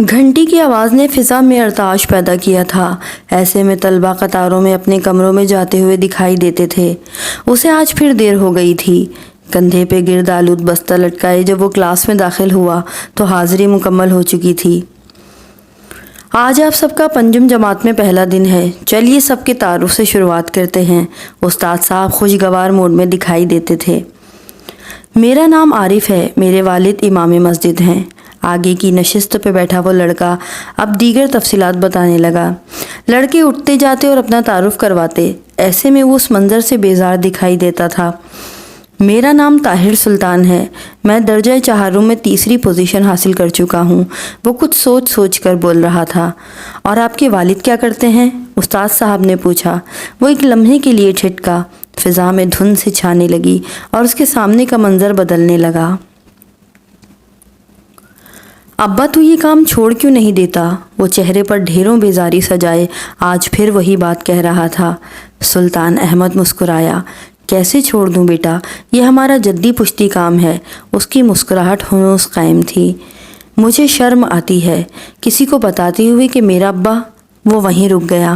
گھنٹی کی آواز نے فضا میں ارتعاش پیدا کیا تھا۔ ایسے میں طلبہ قطاروں میں اپنے کمروں میں جاتے ہوئے دکھائی دیتے تھے۔ اسے آج پھر دیر ہو گئی تھی۔ کندھے پہ گرد آلود بستہ لٹکائے جب وہ کلاس میں داخل ہوا تو حاضری مکمل ہو چکی تھی۔ آج آپ سب کا پنجم جماعت میں پہلا دن ہے۔ چلیے سب کے تعارف سے شروعات کرتے ہیں۔ استاد صاحب خوشگوار موڈ میں دکھائی دیتے تھے۔ میرا نام عارف ہے، میرے والد امام مسجد ہیں۔ آگے کی نشست پہ بیٹھا وہ لڑکا اب دیگر تفصیلات بتانے لگا۔ لڑکے اٹھتے جاتے اور اپنا تعارف کرواتے، ایسے میں وہ اس منظر سے بیزار دکھائی دیتا تھا۔ میرا نام طاہر سلطان ہے، میں درجہ چہارم میں تیسری پوزیشن حاصل کر چکا ہوں۔ وہ کچھ سوچ کر بول رہا تھا۔ اور آپ کے والد کیا کرتے ہیں؟ استاد صاحب نے پوچھا۔ وہ ایک لمحے کے لیے ٹھٹکا، فضا میں دھند سے چھانے لگی اور اس کے سامنے کا منظر بدلنے لگا۔ ابا تو یہ کام چھوڑ کیوں نہیں دیتا؟ وہ چہرے پر ڈھیروں بیزاری سجائے آج پھر وہی بات کہہ رہا تھا۔ سلطان احمد مسکرایا۔ کیسے چھوڑ دوں بیٹا، یہ ہمارا جدی پشتی کام ہے۔ اس کی مسکراہٹ ہنوز قائم تھی۔ مجھے شرم آتی ہے کسی کو بتاتے ہوئے کہ میرا ابا، وہ وہیں رک گیا۔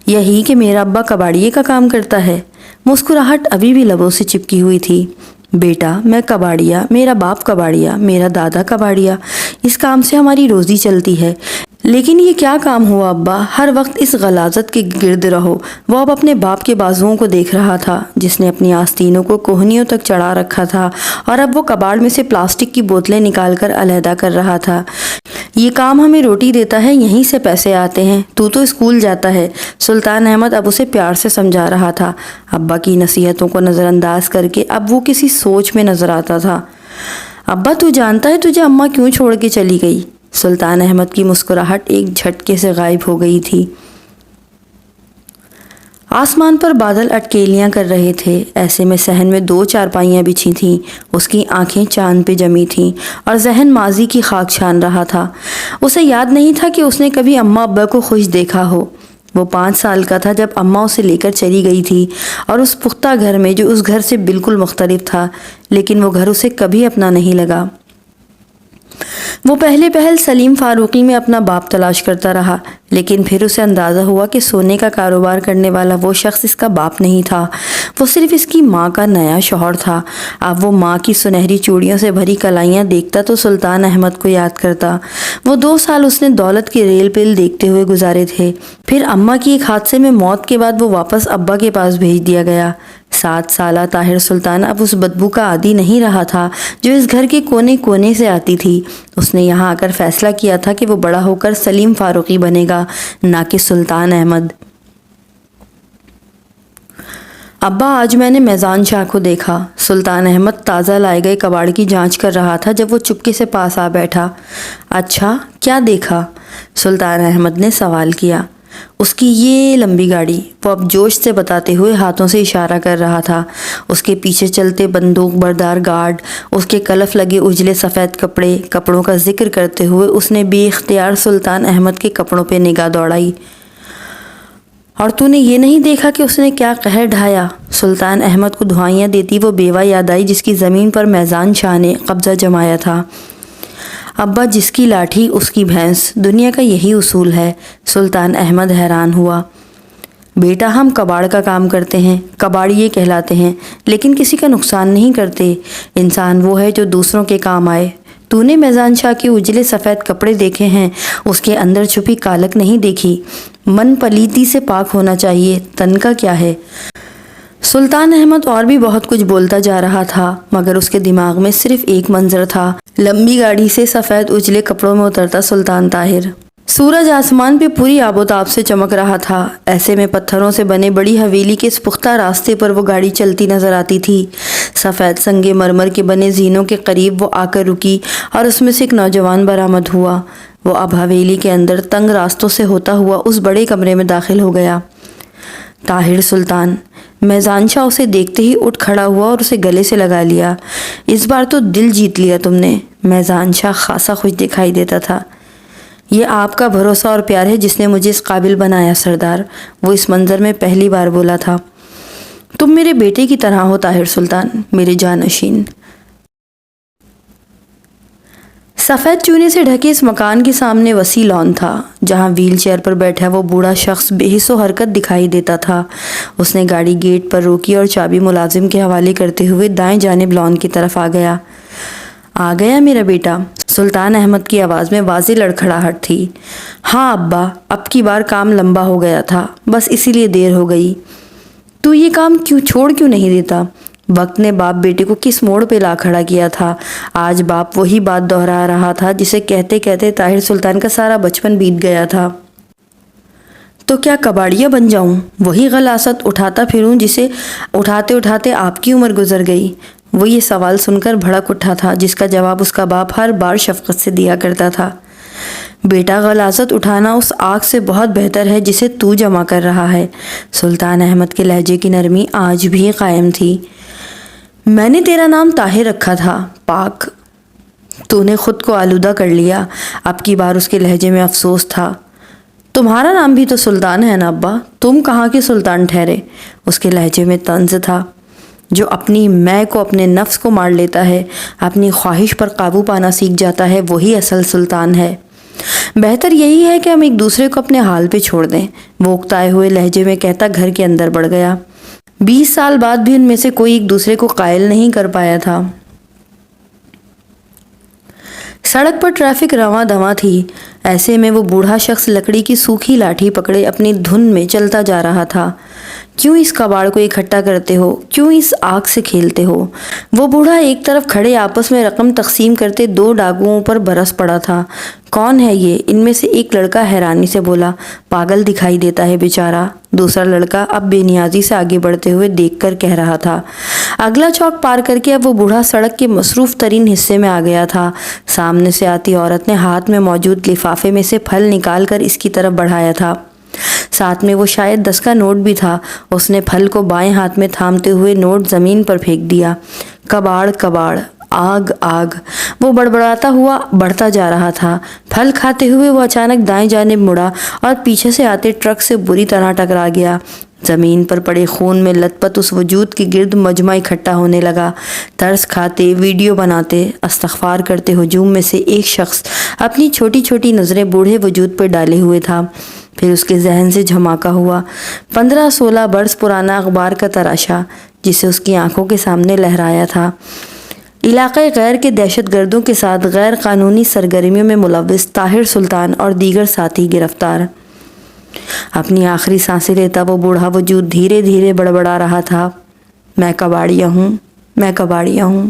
یہی کہ میرا ابا کباڑیے کا کام کرتا ہے۔ مسکراہٹ ابھی بھی لبوں سے چپکی ہوئی تھی۔ بیٹا میں کباڑیا، میرا باپ کباڑیا، میرا دادا کباڑیا، اس کام سے ہماری روزی چلتی ہے۔ لیکن یہ کیا کام ہوا ابا، ہر وقت اس غلاظت کے گرد رہو۔ وہ اب اپنے باپ کے بازوؤں کو دیکھ رہا تھا جس نے اپنی آستینوں کو کوہنیوں تک چڑھا رکھا تھا، اور اب وہ کباڑ میں سے پلاسٹک کی بوتلیں نکال کر علیحدہ کر رہا تھا۔ یہ کام ہمیں روٹی دیتا ہے، یہیں سے پیسے آتے ہیں، تو اسکول جاتا ہے۔ سلطان احمد اب اسے پیار سے سمجھا رہا تھا۔ ابا کی نصیحتوں کو نظر انداز کر کے اب وہ کسی سوچ میں نظر آتا تھا۔ ابا تو جانتا ہے تجھے اماں کیوں چھوڑ کے چلی گئی؟ سلطان احمد کی مسکراہٹ ایک جھٹکے سے غائب ہو گئی تھی۔ آسمان پر بادل اٹکیلیاں کر رہے تھے۔ ایسے میں صحن میں 2 چارپائیاں بچھی تھیں۔ اس کی آنکھیں چاند پہ جمی تھیں اور ذہن ماضی کی خاک چھان رہا تھا۔ اسے یاد نہیں تھا کہ اس نے کبھی اماں ابا کو خوش دیکھا ہو۔ وہ 5 سال کا تھا جب اماں اسے لے کر چلی گئی تھی، اور اس پختہ گھر میں جو اس گھر سے بالکل مختلف تھا، لیکن وہ گھر اسے کبھی اپنا نہیں لگا۔ وہ پہل سلیم فاروقی میں اپنا باپ تلاش کرتا رہا، لیکن پھر اسے اندازہ ہوا کہ سونے کا کاروبار کرنے والا وہ شخص اس کا باپ نہیں تھا، وہ صرف اس کی ماں کا نیا شوہر تھا۔ اب وہ ماں کی سنہری چوڑیوں سے بھری کلائیاں دیکھتا تو سلطان احمد کو یاد کرتا۔ وہ 2 سال اس نے دولت کی ریل پیل دیکھتے ہوئے گزارے تھے۔ پھر اماں کی ایک حادثے میں موت کے بعد وہ واپس ابا کے پاس بھیج دیا گیا۔ 7 سالہ طاہر سلطان اب اس بدبو کا عادی نہیں رہا تھا جو اس گھر کے کونے کونے سے آتی تھی۔ اس نے یہاں آ کر فیصلہ کیا تھا کہ وہ بڑا ہو کر سلیم فاروقی بنے گا، نہ کہ سلطان احمد۔ ابا آج میں نے میزان شاہ کو دیکھا۔ سلطان احمد تازہ لائے گئے کباڑ کی جانچ کر رہا تھا جب وہ چپکے سے پاس آ بیٹھا۔ اچھا، کیا دیکھا؟ سلطان احمد نے سوال کیا۔ اس کی یہ لمبی گاڑی، وہ اب جوش سے بتاتے ہوئے ہاتھوں سے اشارہ کر رہا تھا۔ اس کے پیچھے چلتے بندوق بردار گارڈ، اس کے کلف لگے اجلے سفید کپڑوں کا ذکر کرتے ہوئے اس نے بے اختیار سلطان احمد کے کپڑوں پہ نگاہ دوڑائی۔ اور تو نے یہ نہیں دیکھا کہ اس نے کیا قہر ڈھایا؟ سلطان احمد کو دھوائیاں دیتی وہ بیوہ یاد آئی جس کی زمین پر میزان شاہ نے قبضہ جمایا تھا۔ ابا جس کی لاٹھی اس کی بھینس، دنیا کا یہی اصول ہے۔ سلطان احمد حیران ہوا۔ بیٹا ہم کباڑ کا کام کرتے ہیں، کباڑیے کہلاتے ہیں، لیکن کسی کا نقصان نہیں کرتے۔ انسان وہ ہے جو دوسروں کے کام آئے۔ تو نے میزان شاہ کے اجلے سفید کپڑے دیکھے ہیں، اس کے اندر چھپی کالک نہیں دیکھی۔ من پلیتی سے پاک ہونا چاہیے، تن کا کیا ہے؟ سلطان احمد اور بھی بہت کچھ بولتا جا رہا تھا، مگر اس کے دماغ میں صرف ایک منظر تھا، لمبی گاڑی سے سفید اجلے کپڑوں میں اترتا سلطان طاہر۔ سورج آسمان پہ پوری آب و تاب سے چمک رہا تھا۔ ایسے میں پتھروں سے بنے بڑی حویلی کے اس پختہ راستے پر وہ گاڑی چلتی نظر آتی تھی۔ سفید سنگ مرمر کے بنے زینوں کے قریب وہ آ کر رکی اور اس میں سے ایک نوجوان برآمد ہوا۔ وہ اب حویلی کے اندر تنگ راستوں سے ہوتا ہوا اس بڑے کمرے میں داخل ہو گیا۔ طاہر سلطان۔ میزان شاہ اسے دیکھتے ہی اٹھ کھڑا ہوا اور اسے گلے سے لگا لیا۔ اس بار تو دل جیت لیا تم نے۔ میزان شاہ خاصا خوش دکھائی دیتا تھا۔ یہ آپ کا بھروسہ اور پیار ہے جس نے مجھے اس قابل بنایا سردار، وہ اس منظر میں پہلی بار بولا تھا۔ تم میرے بیٹے کی طرح ہو طاہر سلطان، میرے جانشین۔ سفید چونے سے ڈھکے اس مکان کے سامنے وسیع لان تھا جہاں ویل چیئر پر بیٹھا وہ بوڑھا شخص بے حس و حرکت دکھائی دیتا تھا۔ اس نے گاڑی گیٹ پر روکی اور چابی ملازم کے حوالے کرتے ہوئے دائیں جانب لان کی طرف آ گیا میرا بیٹا؟ سلطان احمد کی آواز میں واضح لڑکھڑاہٹ تھی۔ ہاں ابا، اب کی بار کام لمبا ہو گیا تھا، بس اسی لیے دیر ہو گئی۔ تو یہ کام چھوڑ کیوں نہیں دیتا؟ وقت نے باپ بیٹے کو کس موڑ پہ لا کھڑا کیا تھا؟ آج باپ وہی بات دہرا رہا تھا جسے کہتے کہتے طاہر سلطان کا سارا بچپن بیت گیا تھا۔ تو کیا کباڑیا بن جاؤں؟ وہی غلاست اٹھاتا پھروں جسے اٹھاتے اٹھاتے آپ کی عمر گزر گئی؟ وہ یہ سوال سن کر بھڑک اٹھا تھا جس کا جواب اس کا باپ ہر بار شفقت سے دیا کرتا تھا۔ بیٹا، غلاظت اٹھانا اس آگ سے بہت بہتر ہے جسے تو جمع کر رہا ہے۔ سلطان احمد کے لہجے کی نرمی آج بھی قائم تھی۔ میں نے تیرا نام طاہر رکھا تھا، پاک۔ تو نے خود کو آلودہ کر لیا۔ اب کی بار اس کے لہجے میں افسوس تھا۔ تمہارا نام بھی تو سلطان ہے نا ابا، تم کہاں کے سلطان ٹھہرے؟ اس کے لہجے میں طنز تھا۔ جو اپنی میں کو، اپنے نفس کو مار لیتا ہے، اپنی خواہش پر قابو پانا سیکھ جاتا ہے، وہی اصل سلطان ہے۔ بہتر یہی ہے کہ ہم ایک دوسرے کو اپنے حال پہ چھوڑ دیں، وہ اکتائے ہوئے لہجے میں کہتا گھر کے اندر بڑھ گیا۔ 20 سال بعد بھی ان میں سے کوئی ایک دوسرے کو قائل نہیں کر پایا تھا۔ سڑک پر ٹریفک رواں دواں تھی، ایسے میں وہ بوڑھا شخص لکڑی کی سوکھی لاٹھی پکڑے اپنی دھن میں چلتا جا رہا تھا۔ کیوں اس کباڑ کو اکٹھا کرتے ہو؟ کیوں اس آگ سے کھیلتے ہو؟ وہ بوڑھا ایک طرف کھڑے آپس میں رقم تقسیم کرتے 2 ڈاکوؤں پر برس پڑا تھا۔ کون ہے یہ؟ ان میں سے ایک لڑکا حیرانی سے بولا۔ پاگل دکھائی دیتا ہے بیچارہ، دوسرا لڑکا اب بے نیازی سے آگے بڑھتے ہوئے دیکھ کر کہہ رہا تھا۔ اگلا چوک پار کر کے اب وہ بوڑھا سڑک کے مصروف ترین حصے میں آ گیا تھا۔ سامنے سے آتی عورت نے ہاتھ میں موجود لفافے میں سے پھل نکال کر اس کی طرف بڑھایا تھا، ساتھ میں وہ شاید 10 کا نوٹ بھی تھا۔ اس نے پھل کو بائیں ہاتھ میں تھامتے ہوئے نوٹ زمین پر پھینک دیا۔ کباڑ کباڑ، آگ آگ، وہ بڑبڑاتا ہوا بڑھتا جا رہا تھا۔ پھل کھاتے ہوئے وہ اچانک دائیں جانب مڑا اور پیچھے سے آتے ٹرک سے بری طرح ٹکرا گیا۔ زمین پر پڑے خون میں لت پت اس وجود کے گرد مجمع اکٹھا ہونے لگا۔ ترس کھاتے، ویڈیو بناتے، استغفار کرتے ہجوم میں سے ایک شخص اپنی چھوٹی چھوٹی نظریں بوڑھے وجود پر ڈالے ہوئے تھا۔ پھر اس کے ذہن سے جھماکا ہوا 15-16 برس پرانا اخبار کا تراشا جسے اس کی آنکھوں کے سامنے لہرایا تھا۔ علاقۂ غیر کے دہشت گردوں کے ساتھ غیر قانونی سرگرمیوں میں ملوث طاہر سلطان اور دیگر ساتھی گرفتار۔ اپنی آخری سانسیں لیتا وہ بوڑھا وجود دھیرے دھیرے بڑبڑا رہا تھا، میں کباڑیا ہوں، میں کباڑیا ہوں۔